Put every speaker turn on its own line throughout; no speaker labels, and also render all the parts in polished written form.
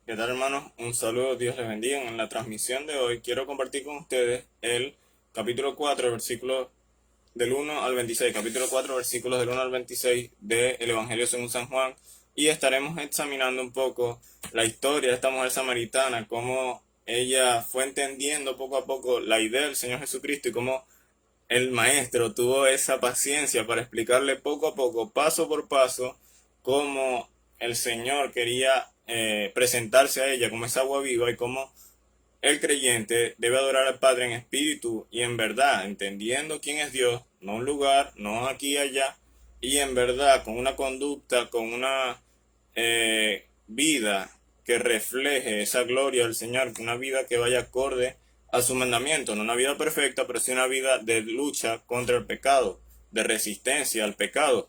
¿Qué tal, hermanos? Un saludo, Dios les bendiga. En la transmisión de hoy quiero compartir con ustedes el capítulo 4, versículos del 1 al 26, capítulo 4, versículos del 1 al 26 del Evangelio según San Juan, y estaremos examinando un poco la historia de esta mujer samaritana, cómo ella fue entendiendo poco a poco la idea del Señor Jesucristo y cómo el maestro tuvo esa paciencia para explicarle poco a poco, paso por paso, cómo el Señor quería presentarse a ella como esa agua viva y cómo el creyente debe adorar al Padre en espíritu y en verdad, entendiendo quién es Dios, no un lugar, no aquí y allá, y en verdad, con una conducta, con una vida que refleje esa gloria del Señor, una vida que vaya acorde a su mandamiento, no una vida perfecta, pero sí una vida de lucha contra el pecado, de resistencia al pecado.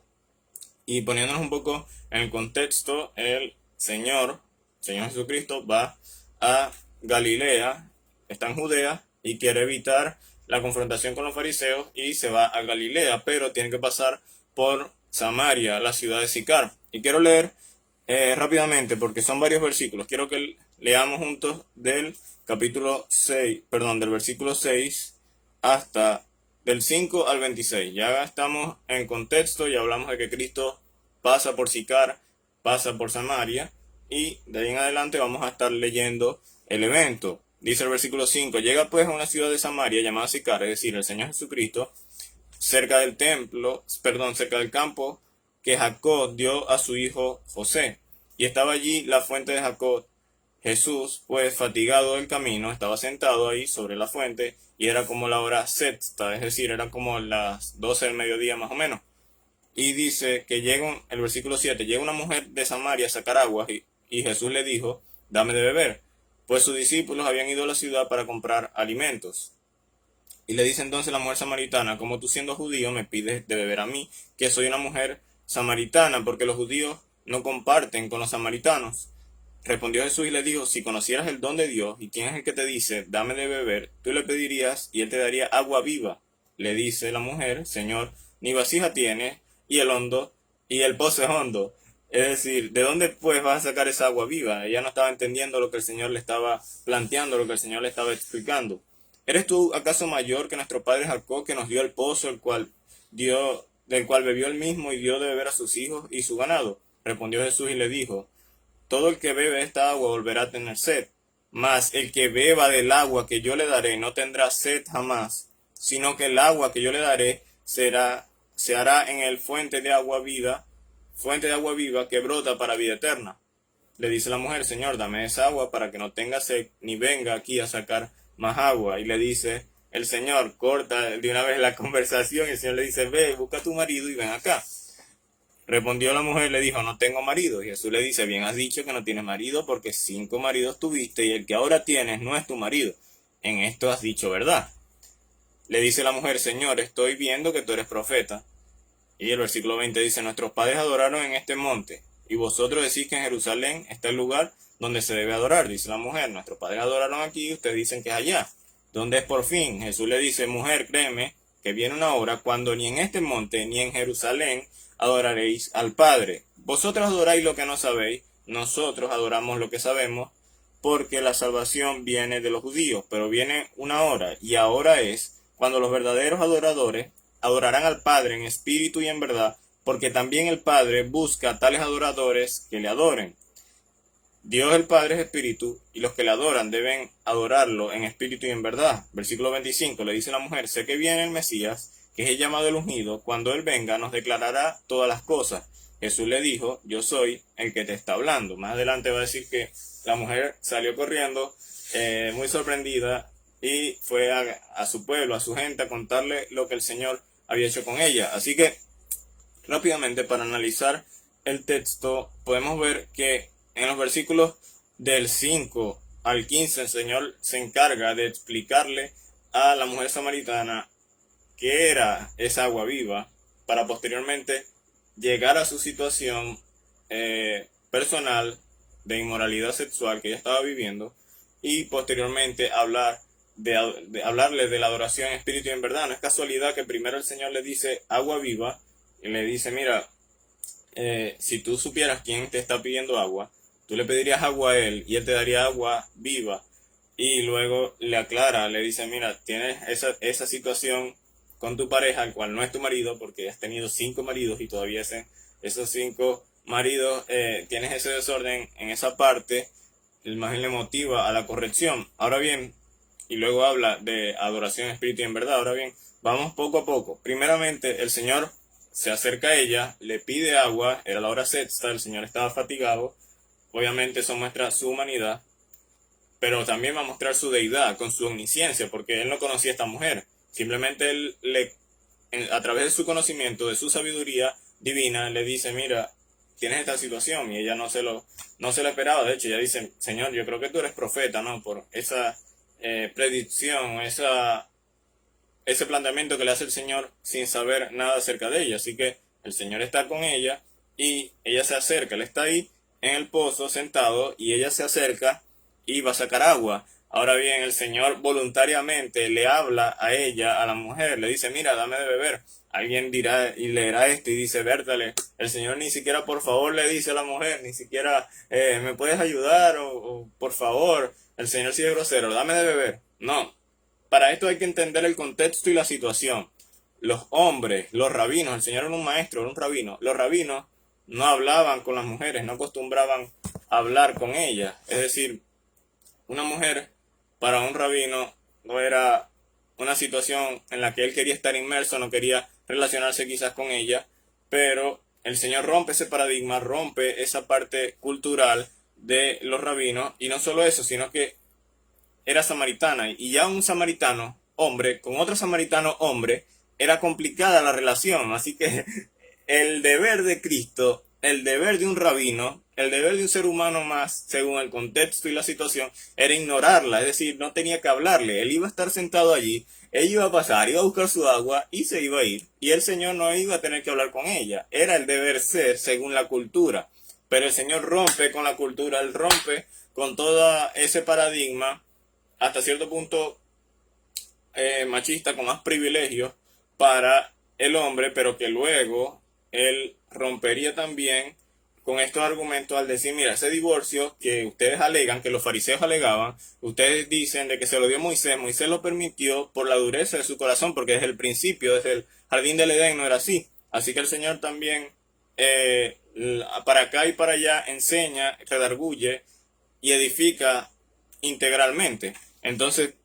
Y poniéndonos un poco en el contexto, el Señor Jesucristo, va a Galilea, está en Judea y quiere evitar la confrontación con los fariseos y se va a Galilea, pero tiene que pasar por Samaria, la ciudad de Sicar. Y quiero leer rápidamente porque son varios versículos. Quiero que leamos juntos del capítulo 6, perdón, del versículo 6 hasta del 5 al 26. Ya estamos en contexto y hablamos de que Cristo pasa por Sicar, pasa por Samaria, y de ahí en adelante vamos a estar leyendo el evento. Dice el versículo 5: llega pues a una ciudad de Samaria llamada Sicar, es decir, el Señor Jesucristo, cerca del templo, perdón, cerca del campo que Jacob dio a su hijo José. Y estaba allí la fuente de Jacob. Jesús, pues fatigado del camino, estaba sentado ahí sobre la fuente, y era como la hora sexta, es decir, eran como las 12 del mediodía más o menos. Y dice que el versículo 7, llega una mujer de Samaria a sacar agua, y Jesús le dijo, dame de beber, pues sus discípulos habían ido a la ciudad para comprar alimentos. Y le dice entonces la mujer samaritana, como tú siendo judío me pides de beber a mí, que soy una mujer samaritana, porque los judíos no comparten con los samaritanos. Respondió Jesús y le dijo, si conocieras el don de Dios y quién es el que te dice, dame de beber, tú le pedirías y él te daría agua viva. Le dice la mujer, Señor, ni vasija tienes y el pozo es hondo. Es decir, ¿de dónde pues vas a sacar esa agua viva? Ella no estaba entendiendo lo que el Señor le estaba planteando, lo que el Señor le estaba explicando. ¿Eres tú acaso mayor que nuestro padre Jacob, que nos dio el pozo, del cual bebió él mismo y dio de beber a sus hijos y su ganado? Respondió Jesús y le dijo, todo el que bebe esta agua volverá a tener sed, mas el que beba del agua que yo le daré no tendrá sed jamás, sino que el agua que yo le daré se hará en él fuente de agua viva que brota para vida eterna. Le dice la mujer, Señor, dame esa agua para que no tenga sed, ni venga aquí a sacar más agua. Y le dice el Señor, corta de una vez la conversación, y el Señor le dice, ve, busca a tu marido y ven acá. Respondió la mujer y le dijo, no tengo marido. Y Jesús le dice, bien has dicho que no tienes marido, porque 5 maridos tuviste y el que ahora tienes no es tu marido. En esto has dicho verdad. Le dice la mujer, Señor, estoy viendo que tú eres profeta. Y el versículo 20 dice, nuestros padres adoraron en este monte, y vosotros decís que en Jerusalén está el lugar donde se debe adorar. Dice la mujer, nuestros padres adoraron aquí y ustedes dicen que es allá. ¿Dónde es por fin? Jesús le dice, mujer, créeme que viene una hora cuando ni en este monte ni en Jerusalén adoraréis al Padre. Vosotros adoráis lo que no sabéis, nosotros adoramos lo que sabemos, porque la salvación viene de los judíos, pero viene una hora, y ahora es, cuando los verdaderos adoradores adorarán al Padre en espíritu y en verdad, porque también el Padre busca a tales adoradores que le adoren. Dios el Padre es espíritu, y los que le adoran deben adorarlo en espíritu y en verdad. Versículo 25, le dice la mujer, sé que viene el Mesías, que es el llamado el ungido, cuando él venga nos declarará todas las cosas. Jesús le dijo, yo soy el que te está hablando. Más adelante va a decir que la mujer salió corriendo, muy sorprendida, y fue a su pueblo, a su gente, a contarle lo que el Señor había hecho con ella. Así que, rápidamente, para analizar el texto, podemos ver que en los versículos del 5 al 15, el Señor se encarga de explicarle a la mujer samaritana qué era esa agua viva, para posteriormente llegar a su situación personal de inmoralidad sexual que ella estaba viviendo, y posteriormente hablarle de la adoración en espíritu y en verdad. No es casualidad que primero el Señor le dice agua viva, y le dice, mira, si tú supieras quién te está pidiendo agua, Tú le pedirías agua a él y él te daría agua viva. Y luego le aclara, le dice, mira, tienes esa situación con tu pareja, el cual no es tu marido, porque has tenido 5 maridos y todavía esos 5 maridos, tienes ese desorden en esa parte, el más le motiva a la corrección. Ahora bien, y luego habla de adoración, espíritu y en verdad. Ahora bien, vamos poco a poco. Primeramente, el Señor se acerca a ella, le pide agua, era la hora sexta, el Señor estaba fatigado. Obviamente eso muestra su humanidad, pero también va a mostrar su deidad con su omnisciencia, porque él no conocía a esta mujer. Simplemente a través de su conocimiento, de su sabiduría divina, le dice, mira, tienes esta situación, y ella no se lo esperaba. De hecho, ella dice, Señor, yo creo que tú eres profeta, ¿no? Por esa predicción, ese planteamiento que le hace el Señor sin saber nada acerca de ella. Así que el Señor está con ella y ella se acerca, él está ahí en el pozo sentado y ella se acerca y va a sacar agua. Ahora bien, el Señor voluntariamente le habla a ella, a la mujer, le dice, mira, dame de beber. Alguien dirá y leerá esto y dice, Bertale, el Señor ni siquiera por favor le dice a la mujer, ni siquiera me puedes ayudar o por favor. El Señor sigue grosero, dame de beber. No, para esto hay que entender el contexto y la situación. Los hombres, los rabinos, el Señor era un maestro, era un rabino. Los rabinos no hablaban con las mujeres, no acostumbraban a hablar con ellas. Es decir, una mujer para un rabino no era una situación en la que él quería estar inmerso, no quería relacionarse quizás con ella, pero el Señor rompe ese paradigma, rompe esa parte cultural de los rabinos, y no solo eso, sino que era samaritana, y ya un samaritano hombre con otro samaritano hombre era complicada la relación. Así que el deber de Cristo, el deber de un rabino, el deber de un ser humano más, según el contexto y la situación, era ignorarla. Es decir, no tenía que hablarle, él iba a estar sentado allí, ella iba a pasar, iba a buscar su agua y se iba a ir, y el Señor no iba a tener que hablar con ella. Era el deber ser según la cultura, pero el Señor rompe con la cultura, él rompe con todo ese paradigma hasta cierto punto machista, con más privilegios para el hombre, pero que luego él rompería también con estos argumentos al decir, mira, ese divorcio que ustedes alegan, que los fariseos alegaban, ustedes dicen de que se lo dio Moisés, Moisés lo permitió por la dureza de su corazón, porque desde el principio, desde el jardín del Edén no era así. Así que el Señor también para acá y para allá enseña, redarguye y edifica integralmente. Entonces,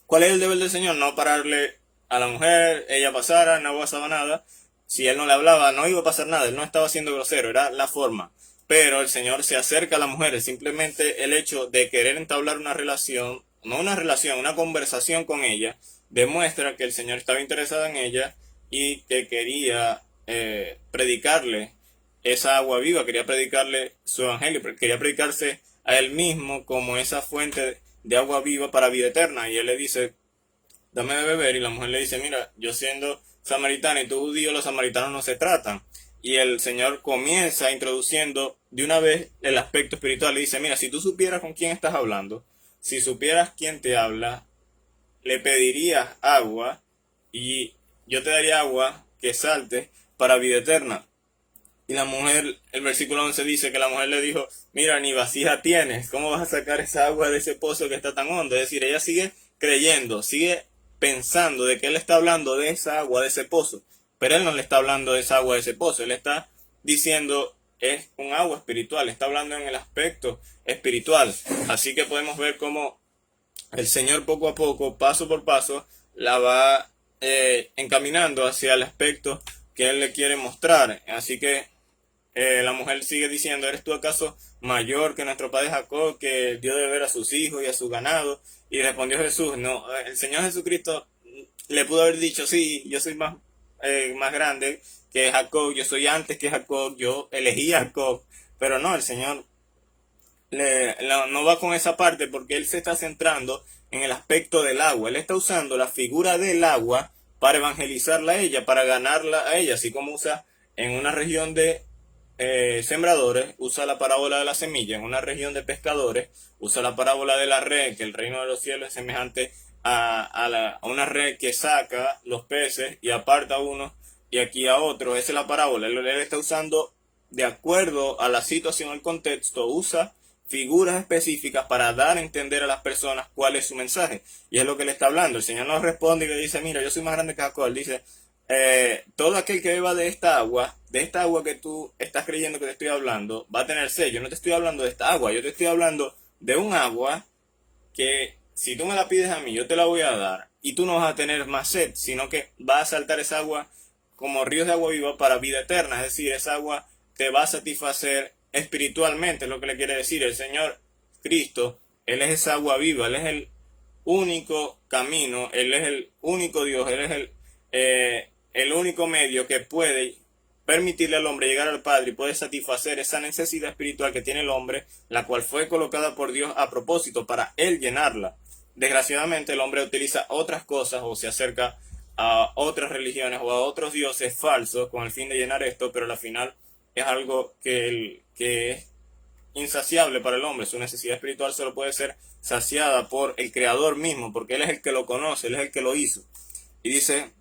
¿cuál es el deber del Señor? No pararle a la mujer, ella pasara, no pasaba nada. Si él no le hablaba, no iba a pasar nada, él no estaba siendo grosero, era la forma. Pero el Señor se acerca a la mujer, simplemente el hecho de querer entablar una relación, no una relación, una conversación con ella, demuestra que el Señor estaba interesado en ella y que quería predicarle esa agua viva, quería predicarle su evangelio, quería predicarse a él mismo como esa fuente de agua viva para vida eterna. Y él le dice, dame de beber, y la mujer le dice, mira, yo siendo samaritana y tú judío, los samaritanos no se tratan. Y el Señor comienza introduciendo de una vez el aspecto espiritual. Le dice, mira, si tú supieras con quién estás hablando, si supieras quién te habla, le pedirías agua y yo te daría agua que salte para vida eterna. Y la mujer, el versículo 11 dice que la mujer le dijo, mira, ni vasija tienes, ¿cómo vas a sacar esa agua de ese pozo que está tan hondo? Es decir, ella sigue creyendo, sigue pensando de que él está hablando de esa agua de ese pozo, pero él no le está hablando de esa agua de ese pozo, él está diciendo es un agua espiritual, está hablando en el aspecto espiritual. Así que podemos ver cómo el Señor poco a poco, paso por paso, la va encaminando hacia el aspecto que él le quiere mostrar. Así que la mujer sigue diciendo, ¿eres tú acaso mayor que nuestro padre Jacob, que dio de beber a sus hijos y a su ganado? Y respondió Jesús, no, el Señor Jesucristo le pudo haber dicho, sí, yo soy más grande que Jacob, yo soy antes que Jacob, yo elegí a Jacob, pero no, el Señor no va con esa parte, porque él se está centrando en el aspecto del agua. Él está usando la figura del agua para evangelizarla a ella, para ganarla a ella, así como usa en una región de sembradores, usa la parábola de la semilla; en una región de pescadores, usa la parábola de la red, que el reino de los cielos es semejante a una red que saca los peces y aparta a unos y aquí a otros. Esa es la parábola. Él está usando de acuerdo a la situación, al contexto, usa figuras específicas para dar a entender a las personas cuál es su mensaje. Y es lo que le está hablando. El Señor nos responde y le dice, mira, yo soy más grande que Jacob. Él dice, todo aquel que beba de esta agua que tú estás creyendo que te estoy hablando, va a tener sed. Yo no te estoy hablando de esta agua, yo te estoy hablando de un agua que si tú me la pides a mí, yo te la voy a dar y tú no vas a tener más sed, sino que va a saltar esa agua como ríos de agua viva para vida eterna. Es decir, esa agua te va a satisfacer espiritualmente, es lo que le quiere decir el Señor Cristo. Él es esa agua viva, Él es el único camino, Él es el único Dios, Él es el único medio que puede permitirle al hombre llegar al Padre y puede satisfacer esa necesidad espiritual que tiene el hombre, la cual fue colocada por Dios a propósito para Él llenarla. Desgraciadamente el hombre utiliza otras cosas o se acerca a otras religiones o a otros dioses falsos con el fin de llenar esto, pero al final es algo que es insaciable para el hombre. Su necesidad espiritual solo puede ser saciada por el Creador mismo, porque Él es el que lo conoce, Él es el que lo hizo. Y dice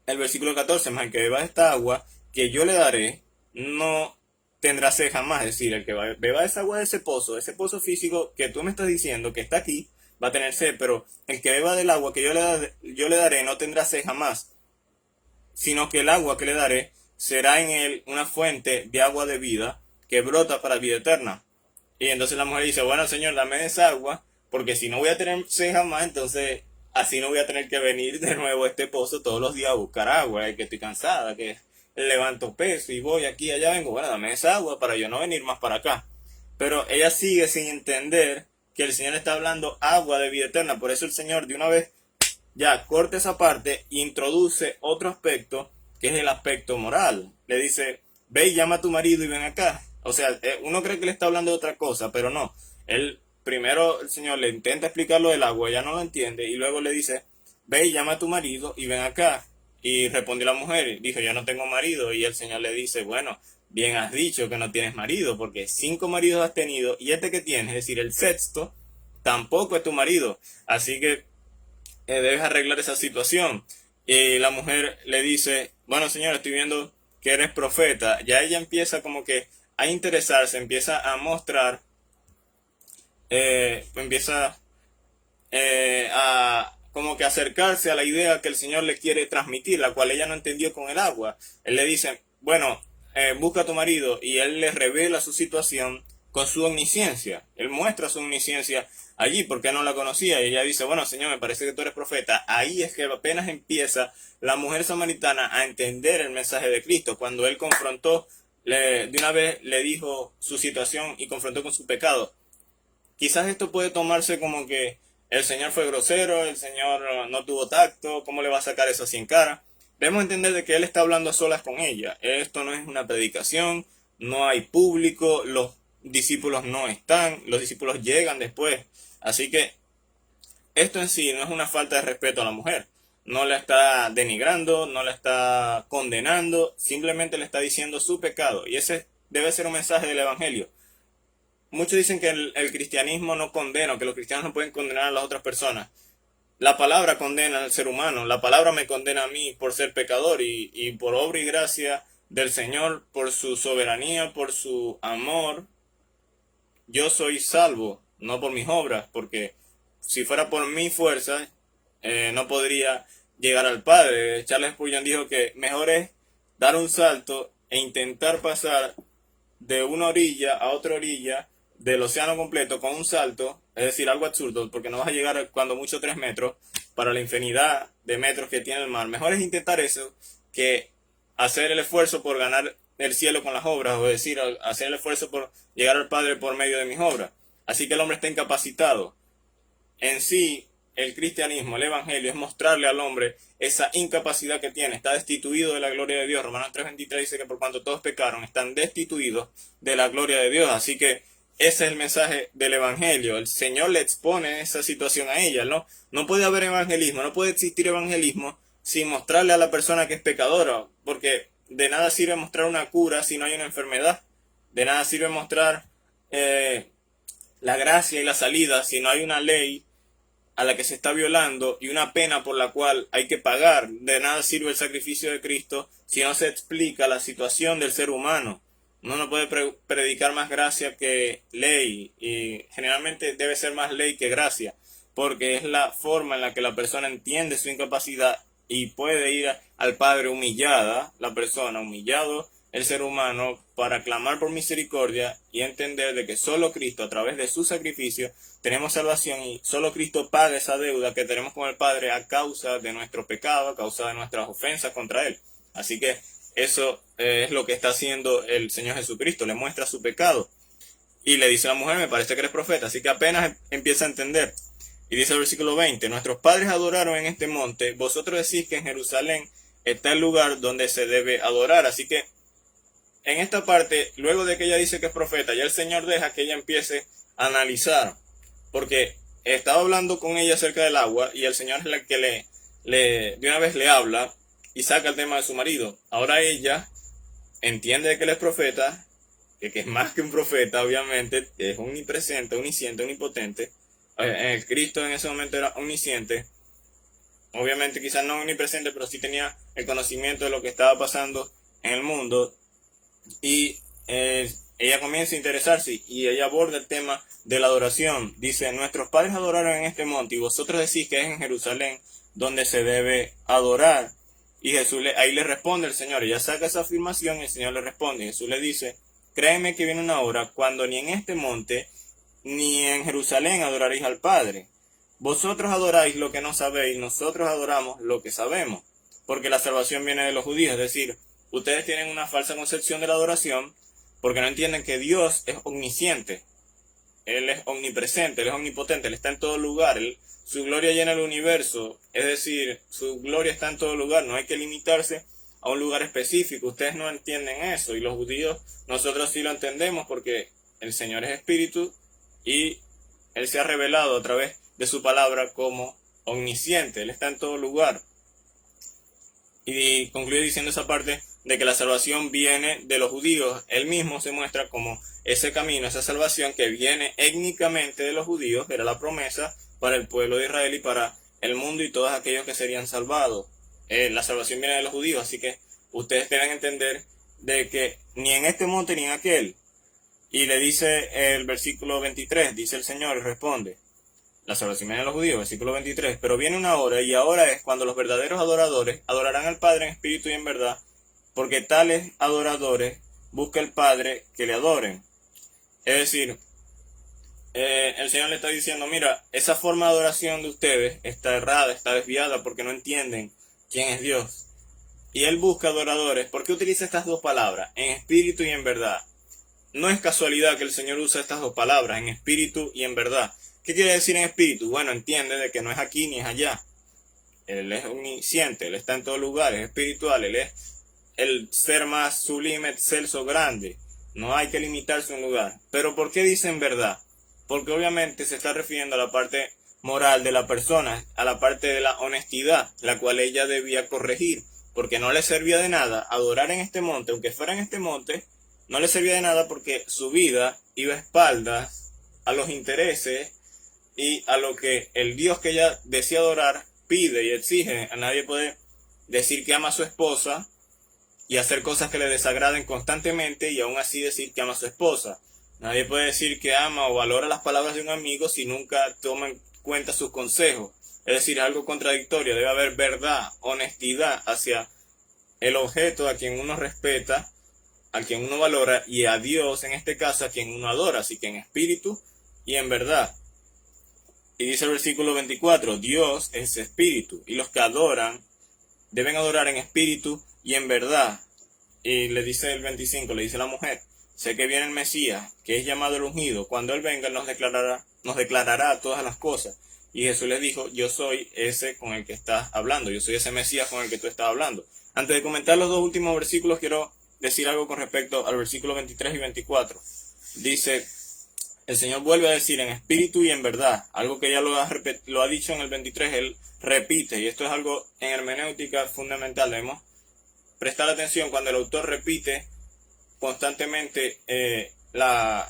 el versículo 14, más el que beba esta agua que yo le daré, no tendrá sed jamás. Es decir, el que beba esa agua de ese pozo físico que tú me estás diciendo que está aquí, va a tener sed, pero el que beba del agua que yo le daré no tendrá sed jamás, sino que el agua que le daré será en él una fuente de agua de vida que brota para vida eterna. Y entonces la mujer dice, bueno, Señor, dame esa agua, porque si no voy a tener sed jamás, entonces así no voy a tener que venir de nuevo a este pozo todos los días a buscar agua, que estoy cansada, que levanto peso y voy aquí, allá vengo, bueno, dame esa agua para yo no venir más para acá. Pero ella sigue sin entender que el Señor está hablando agua de vida eterna. Por eso el Señor de una vez ya corta esa parte e introduce otro aspecto, que es el aspecto moral. Le dice, ve y llama a tu marido y ven acá. O sea, uno cree que le está hablando de otra cosa, pero no. Él, primero el Señor le intenta explicar lo del agua, ella no lo entiende, y luego le dice, ve y llama a tu marido y ven acá. Y respondió la mujer, dijo, yo no tengo marido. Y el Señor le dice, bueno, bien has dicho que no tienes marido, porque 5 maridos has tenido, y este que tienes, es decir, el sexto, tampoco es tu marido. Así que debes arreglar esa situación. Y la mujer le dice, bueno, señor, estoy viendo que eres profeta. Ya ella empieza como que a interesarse, empieza a mostrar, empieza a como que acercarse a la idea que el Señor le quiere transmitir, la cual ella no entendió con el agua. Él le dice, bueno, busca a tu marido, y él le revela su situación con su omnisciencia. Él muestra su omnisciencia allí porque no la conocía, y ella dice, bueno, Señor, me parece que tú eres profeta. Ahí es que apenas empieza la mujer samaritana a entender el mensaje de Cristo, cuando él confrontó, de una vez le dijo su situación y confrontó con su pecado. Quizás esto puede tomarse como que el Señor fue grosero, el Señor no tuvo tacto, ¿cómo le va a sacar eso así en cara? Debemos entender de que Él está hablando a solas con ella. Esto no es una predicación, no hay público, los discípulos no están, los discípulos llegan después. Así que esto en sí no es una falta de respeto a la mujer. No la está denigrando, no la está condenando, simplemente le está diciendo su pecado. Y ese debe ser un mensaje del Evangelio. Muchos dicen que el cristianismo no condena, que los cristianos no pueden condenar a las otras personas. La palabra condena al ser humano, la palabra me condena a mí por ser pecador, y por obra y gracia del Señor, por su soberanía, por su amor, yo soy salvo, no por mis obras, porque si fuera por mi fuerza, no podría llegar al Padre. Charles Spurgeon dijo que mejor es dar un salto e intentar pasar de una orilla a otra orilla del océano completo con un salto, es decir, algo absurdo, porque no vas a llegar cuando mucho 3 metros para la infinidad de metros que tiene el mar. Mejor es intentar eso que hacer el esfuerzo por ganar el cielo con las obras, o decir, hacer el esfuerzo por llegar al Padre por medio de mis obras. Así que el hombre está incapacitado. En sí, el cristianismo, el evangelio, es mostrarle al hombre esa incapacidad que tiene. Está destituido de la gloria de Dios. Romanos 3:23 dice que por cuanto todos pecaron, están destituidos de la gloria de Dios. Así que ese es el mensaje del evangelio. El Señor le expone esa situación a ella, ¿no? No puede haber evangelismo, no puede existir evangelismo sin mostrarle a la persona que es pecadora, porque de nada sirve mostrar una cura si no hay una enfermedad. De nada sirve mostrar la gracia y la salida si no hay una ley a la que se está violando y una pena por la cual hay que pagar. De nada sirve el sacrificio de Cristo si no se explica la situación del ser humano. Uno no puede predicar más gracia que ley, y generalmente debe ser más ley que gracia, porque es la forma en la que la persona entiende su incapacidad y puede ir al Padre humillada, la persona humillado, el ser humano, para clamar por misericordia y entender de que solo Cristo, a través de su sacrificio, tenemos salvación, y solo Cristo paga esa deuda que tenemos con el Padre a causa de nuestro pecado, a causa de nuestras ofensas contra Él. Así que eso es lo que está haciendo el Señor Jesucristo, le muestra su pecado y le dice a la mujer, me parece que eres profeta, así que apenas empieza a entender. Y dice el versículo 20, nuestros padres adoraron en este monte, vosotros decís que en Jerusalén está el lugar donde se debe adorar. Así que en esta parte, luego de que ella dice que es profeta, ya el Señor deja que ella empiece a analizar, porque estaba hablando con ella acerca del agua y el Señor es el que de una vez le habla y saca el tema de su marido. Ahora ella entiende que él es profeta, que es más que un profeta, obviamente, es omnipresente, omnisciente, omnipotente. El Cristo en ese momento era omnisciente, obviamente quizás no omnipresente, pero sí tenía el conocimiento de lo que estaba pasando en el mundo. Y ella comienza a interesarse y ella aborda el tema de la adoración. Dice, nuestros padres adoraron en este monte y vosotros decís que es en Jerusalén donde se debe adorar. Y Jesús ahí le responde el Señor. Ella saca esa afirmación y el Señor le responde. Jesús le dice, créeme que viene una hora cuando ni en este monte ni en Jerusalén adoraréis al Padre. Vosotros adoráis lo que no sabéis, nosotros adoramos lo que sabemos, porque la salvación viene de los judíos. Es decir, ustedes tienen una falsa concepción de la adoración porque no entienden que Dios es omnisciente, Él es omnipresente, Él es omnipotente, Él está en todo lugar, su gloria llena el universo, es decir, su gloria está en todo lugar, no hay que limitarse a un lugar específico. Ustedes no entienden eso, y los judíos, nosotros sí lo entendemos porque el Señor es espíritu y Él se ha revelado a través de su palabra como omnisciente, Él está en todo lugar. Y concluye diciendo esa parte de que la salvación viene de los judíos. Él mismo se muestra como ese camino, esa salvación que viene étnicamente de los judíos, era la promesa para el pueblo de Israel y para el mundo y todos aquellos que serían salvados. La salvación viene de los judíos, así que ustedes deben entender de que ni en este monte ni en aquel. Y le dice el versículo 23, dice el Señor y responde, la salvación viene de los judíos, versículo 23, pero viene una hora, y ahora es cuando los verdaderos adoradores adorarán al Padre en espíritu y en verdad, porque tales adoradores busca el Padre que le adoren. Es decir, el Señor le está diciendo, mira, esa forma de adoración de ustedes está errada, está desviada, porque no entienden quién es Dios. Y Él busca adoradores. ¿Por qué utiliza estas dos palabras? En espíritu y en verdad. No es casualidad que el Señor usa estas dos palabras, en espíritu y en verdad. ¿Qué quiere decir en espíritu? Bueno, entiende de que no es aquí ni es allá. Él es omnisciente, Él está en todo lugar, es espiritual, Él es el ser más sublime, excelso, grande. No hay que limitarse a un lugar. Pero ¿por qué dice en verdad? Porque obviamente se está refiriendo a la parte moral de la persona, a la parte de la honestidad, la cual ella debía corregir, porque no le servía de nada adorar en este monte, aunque fuera en este monte, no le servía de nada porque su vida iba a espaldas a los intereses y a lo que el Dios que ella desea adorar pide y exige. A nadie puede decir que ama a su esposa y hacer cosas que le desagraden constantemente y aún así decir que ama a su esposa. Nadie puede decir que ama o valora las palabras de un amigo si nunca toma en cuenta sus consejos. Es decir, algo contradictorio. Debe haber verdad, honestidad hacia el objeto a quien uno respeta, a quien uno valora, y a Dios en este caso a quien uno adora. Así que en espíritu y en verdad. Y dice el versículo 24, Dios es espíritu, y los que adoran deben adorar en espíritu y en verdad. Y le dice el 25, le dice la mujer, sé que viene el Mesías, que es llamado el ungido, cuando Él venga nos declarará todas las cosas. Y Jesús les dijo, yo soy ese con el que estás hablando, yo soy ese Mesías con el que tú estás hablando. Antes de comentar los dos últimos versículos, quiero decir algo con respecto al versículo 23 y 24. Dice, el Señor vuelve a decir en espíritu y en verdad, algo que ya lo ha dicho en el 23, Él repite, y esto es algo en hermenéutica fundamental. Debemos prestar atención cuando el autor repite constantemente las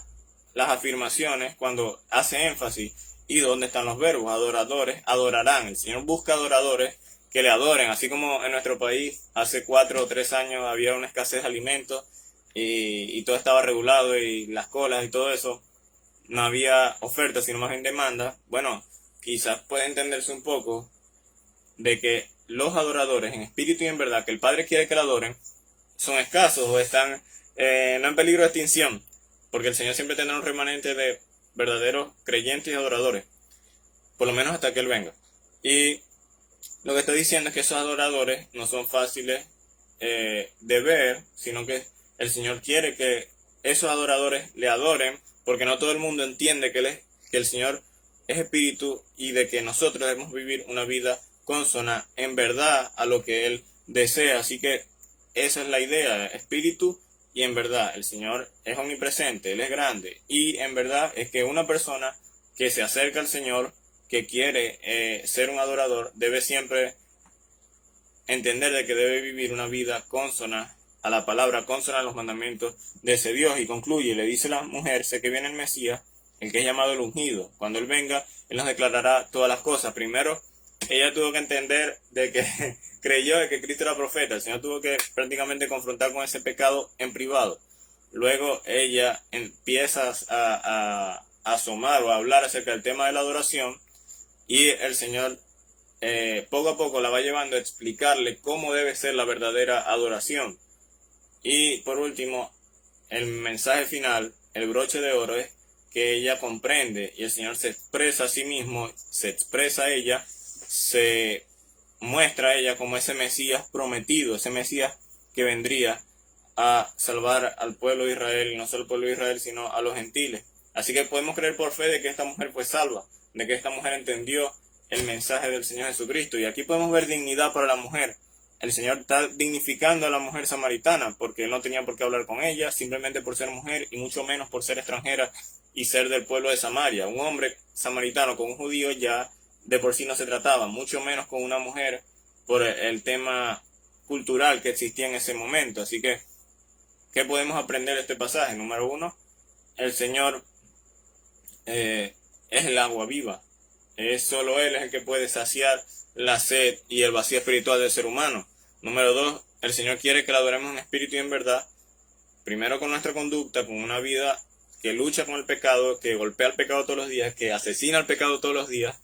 afirmaciones, cuando hace énfasis, y dónde están los verbos. Adoradores adorarán. El Señor busca adoradores que le adoren, así como en nuestro país hace 4 o 3 años había una escasez de alimentos y todo estaba regulado y las colas y todo eso, no había oferta, sino más bien demanda. Bueno, quizás puede entenderse un poco de que los adoradores en espíritu y en verdad, que el Padre quiere que lo adoren, son escasos o están no en peligro de extinción, porque el Señor siempre tendrá un remanente de verdaderos creyentes y adoradores, por lo menos hasta que Él venga. Y lo que estoy diciendo es que esos adoradores no son fáciles de ver, sino que el Señor quiere que esos adoradores le adoren, porque no todo el mundo entiende que el Señor es espíritu y de que nosotros debemos vivir una vida consona en verdad a lo que Él desea. Así que esa es la idea, espíritu y en verdad. El Señor es omnipresente, Él es grande y en verdad es que una persona que se acerca al Señor, que quiere ser un adorador, debe siempre entender de que debe vivir una vida consona a la palabra, consona a los mandamientos de ese Dios. Y concluye, le dice la mujer: sé que viene el Mesías, el que es llamado el ungido. Cuando Él venga, Él nos declarará todas las cosas. Primero, ella tuvo que entender de que creyó de que Cristo era profeta. El Señor tuvo que prácticamente confrontar con ese pecado en privado. Luego ella empieza a asomar o a hablar acerca del tema de la adoración, y el Señor poco a poco la va llevando a explicarle cómo debe ser la verdadera adoración. Y por último, el mensaje final, el broche de oro, es que ella comprende y el Señor se expresa a sí mismo, se expresa a ella, se muestra a ella como ese Mesías prometido, ese Mesías que vendría a salvar al pueblo de Israel, y no solo al pueblo de Israel, sino a los gentiles. Así que podemos creer por fe de que esta mujer fue salva, de que esta mujer entendió el mensaje del Señor Jesucristo. Y aquí podemos ver dignidad para la mujer. El Señor está dignificando a la mujer samaritana, porque Él no tenía por qué hablar con ella, simplemente por ser mujer, y mucho menos por ser extranjera y ser del pueblo de Samaria. Un hombre samaritano con un judío ya de por sí no se trataba, mucho menos con una mujer, por el tema cultural que existía en ese momento. Así que, ¿qué podemos aprender de este pasaje? Número uno, el Señor es el agua viva. Solo Él es el que puede saciar la sed y el vacío espiritual del ser humano. Número dos, el Señor quiere que la adoremos en espíritu y en verdad, primero con nuestra conducta, con una vida que lucha con el pecado, que golpea el pecado todos los días, que asesina al pecado todos los días,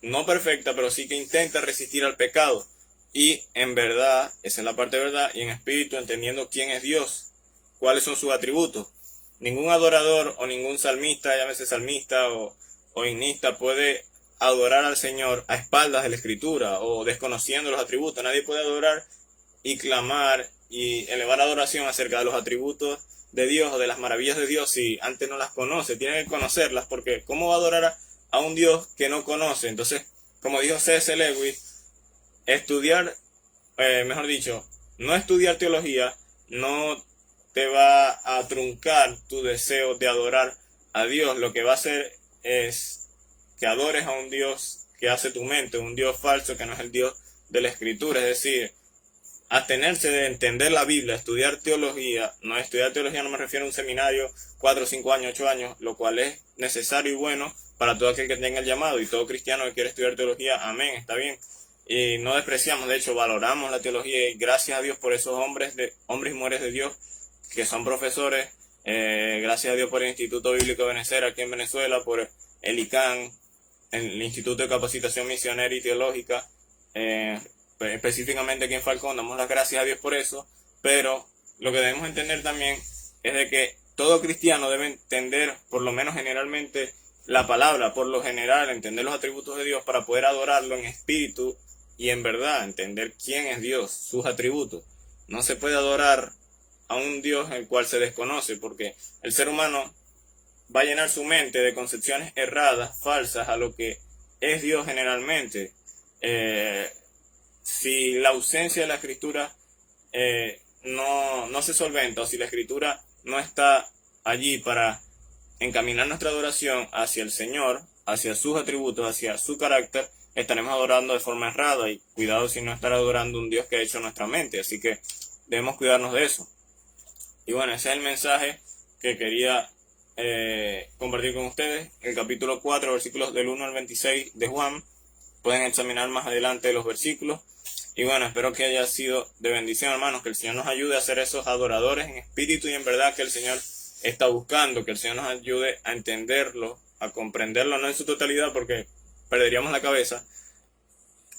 no perfecta, pero sí que intenta resistir al pecado. Y en verdad, esa es la parte de verdad, y en espíritu, entendiendo quién es Dios, cuáles son sus atributos. Ningún adorador o ningún salmista, llámese salmista o himnista, puede adorar al Señor a espaldas de la Escritura o desconociendo los atributos. Nadie puede adorar y clamar y elevar adoración acerca de los atributos de Dios o de las maravillas de Dios si antes no las conoce. Tiene que conocerlas, porque ¿cómo va a adorar a un Dios que no conoce? Entonces, como dijo C.S. Lewis, estudiar, mejor dicho, no estudiar teología no te va a truncar tu deseo de adorar a Dios. Lo que va a hacer es que adores a un Dios que hace tu mente, un Dios falso que no es el Dios de la Escritura. Es decir, abstenerse de entender la Biblia, estudiar teología. No me refiero a un seminario 4, 5 años, 8 años, lo cual es necesario y bueno para todo aquel que tenga el llamado, y todo cristiano que quiere estudiar teología, amén, está bien. Y no despreciamos, de hecho valoramos la teología, y gracias a Dios por esos hombres y mujeres de Dios que son profesores. Gracias a Dios por el Instituto Bíblico de Benecer aquí en Venezuela, por el ICANN, el Instituto de Capacitación Misionera y Teológica, específicamente aquí en Falcón. Damos las gracias a Dios por eso, pero lo que debemos entender también es de que todo cristiano debe entender, por lo menos generalmente, la palabra, por lo general, entender los atributos de Dios para poder adorarlo en espíritu y en verdad, entender quién es Dios, sus atributos. No se puede adorar a un Dios el cual se desconoce, porque el ser humano va a llenar su mente de concepciones erradas, falsas a lo que es Dios generalmente. Si la ausencia de la Escritura no se solventa, o si la Escritura no está allí para encaminar nuestra adoración hacia el Señor, hacia sus atributos, hacia su carácter, estaremos adorando de forma errada, y cuidado si no estar adorando un Dios que ha hecho nuestra mente. Así que debemos cuidarnos de eso. Y bueno, ese es el mensaje que quería compartir con ustedes. El capítulo 4, versículos del 1 al 26 de Juan. Pueden examinar más adelante los versículos. Y bueno, espero que haya sido de bendición, hermanos, que el Señor nos ayude a ser esos adoradores en espíritu y en verdad que el Señor está buscando, que el Señor nos ayude a entenderlo, a comprenderlo, no en su totalidad porque perderíamos la cabeza,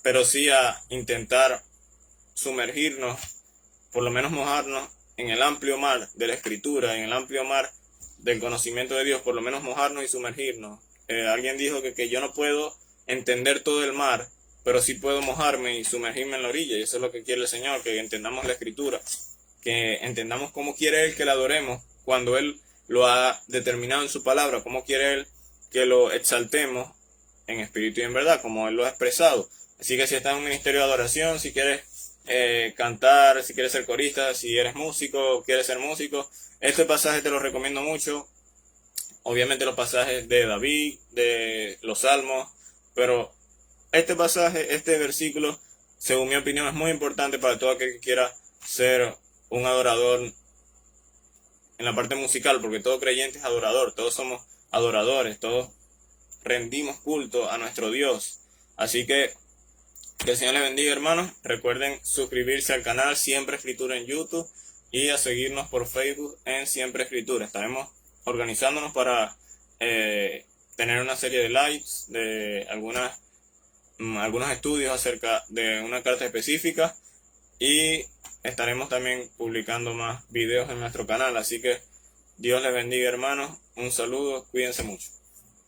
pero sí a intentar sumergirnos, por lo menos mojarnos en el amplio mar de la Escritura, en el amplio mar del conocimiento de Dios, por lo menos mojarnos y sumergirnos. Alguien dijo que yo no puedo entender todo el mar, pero sí puedo mojarme y sumergirme en la orilla, y eso es lo que quiere el Señor, que entendamos la Escritura, que entendamos cómo quiere Él que la adoremos cuando Él lo ha determinado en su palabra, cómo quiere Él que lo exaltemos en espíritu y en verdad, como Él lo ha expresado. Así que si estás en un ministerio de adoración, si quieres cantar, si quieres ser corista, si eres músico, quieres ser músico, este pasaje te lo recomiendo mucho. Obviamente los pasajes de David, de los Salmos, pero este pasaje, este versículo, según mi opinión, es muy importante para todo aquel que quiera ser un adorador en la parte musical, porque todo creyente es adorador, todos somos adoradores, todos rendimos culto a nuestro Dios. Así que el Señor les bendiga, hermanos. Recuerden suscribirse al canal Siempre Escritura en YouTube y a seguirnos por Facebook en Siempre Escritura. Estaremos organizándonos para tener una serie de lives, de algunos estudios acerca de una carta específica, y estaremos también publicando más videos en nuestro canal. Así que Dios les bendiga, hermanos. Un saludo, cuídense mucho.